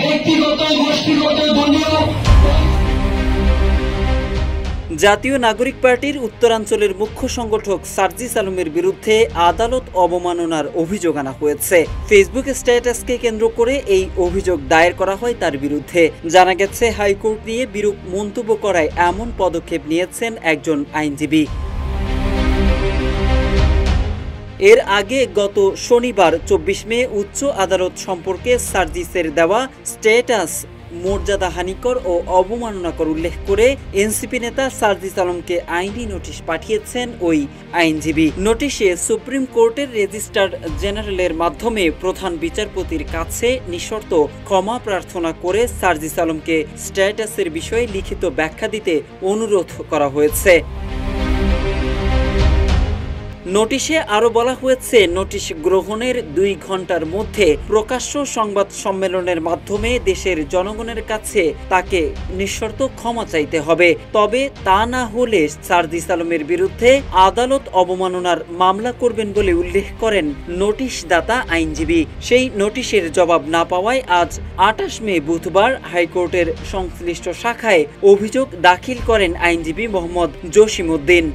ব্যক্তিগত গোষ্ঠীগত দলীয় জাতীয় নাগরিক পার্টির উত্তরাঞ্চলের মুখ্য সংগঠক সার্জিস আলমের বিরুদ্ধে আদালত অবমাননার অভিযোগ আনা হয়েছে। ফেসবুক স্ট্যাটাসকে কেন্দ্র করে এই অভিযোগ দায়ের করা হয় তার বিরুদ্ধে। জানা গেছে, হাইকোর্ট নিয়ে বিরূপ মন্তব্য করায় এমন পদক্ষেপ নিয়েছেন একজন আইনজীবী। এর আগে গত শনিবার 24 মে উচ্চ আদালত সম্পর্কে সার্জিসের দেওয়া স্ট্যাটাস মর্যাদাহানিকর ও অবমাননাকর উল্লেখ করে এনসিপি নেতা সার্জিস আলমকে আইনি নোটিশ পাঠিয়েছেন ওই আইনজীবী। নোটিশে সুপ্রিম কোর্টের রেজিস্ট্রার জেনারেলের মাধ্যমে প্রধান বিচারপতির কাছে নিঃশর্ত ক্ষমা প্রার্থনা করে সার্জিস আলমকে স্ট্যাটাসের বিষয়ে লিখিত ব্যাখ্যা দিতে অনুরোধ করা হয়েছে। নোটিশে আরো বলা হয়েছে, নোটিশ গ্রহণের 2 ঘন্টার মধ্যে প্রকাশ্য সংবাদ সম্মেলনের মাধ্যমে দেশের জনগণের কাছে তাকে নিঃশর্ত ক্ষমা চাইতে হবে। তবে তা না হলে সার্জিস আলমের বিরুদ্ধে আদালত অবমাননার মামলা করবেন বলে উল্লেখ করেন নোটিশদাতা আইনজীবী। সেই নোটিশের জবাব না পাওয়ায় আজ 28 মে বুধবার হাইকোর্টের সংশ্লিষ্ট শাখায় অভিযোগ দাখিল করেন আইনজীবী মোহাম্মদ জসিমউদ্দিন।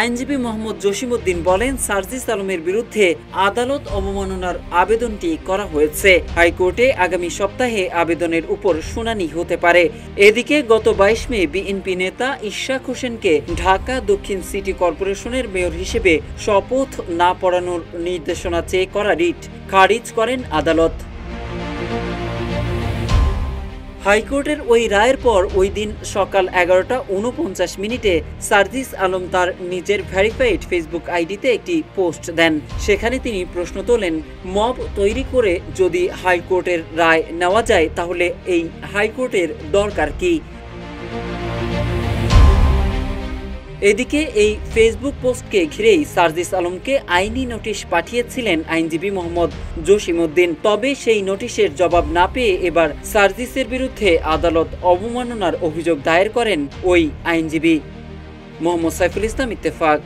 আইনজীবী মোহাম্মদ জসিমউদ্দিন বলেন, সার্জিস আলমের বিরুদ্ধে আদালত অবমাননার আবেদনটি করা হয়েছে। হাইকোর্টে আগামী সপ্তাহে আবেদনের উপর শুনানি হতে পারে। এদিকে গত 22 মে বিএনপি নেতা ইশরাক হোসেনকে ঢাকা দক্ষিণ সিটি কর্পোরেশনের মেয়র হিসেবে শপথ না পড়ানোর নির্দেশনা চেয়ে করা রিট খারিজ করেন আদালত। হাইকোর্টের ওই রায়ের পর ওই দিন সকাল 11:49 সার্জিস আলম তার নিজের ভেরিফাইড ফেসবুক আইডিতে একটি পোস্ট দেন। সেখানে তিনি প্রশ্ন তোলেন, মব তৈরি করে যদি হাইকোর্টের রায় নেওয়া যায় তাহলে এই হাইকোর্টের দরকার কি? এদিকে এই ফেসবুক পোস্টকে ঘিরেই সার্জিস আলমকে আইনি নোটিশ পাঠিয়েছিলেন আইনজীবী মোহাম্মদ জসিমউদ্দিন। তবে সেই নোটিশের জবাব না পেয়ে এবার সার্জিসের বিরুদ্ধে আদালত অবমাননার অভিযোগ দায়ের করেন ওই আইনজীবী। মোহাম্মদ সাইফুল ইসলাম, ইত্তেফাক।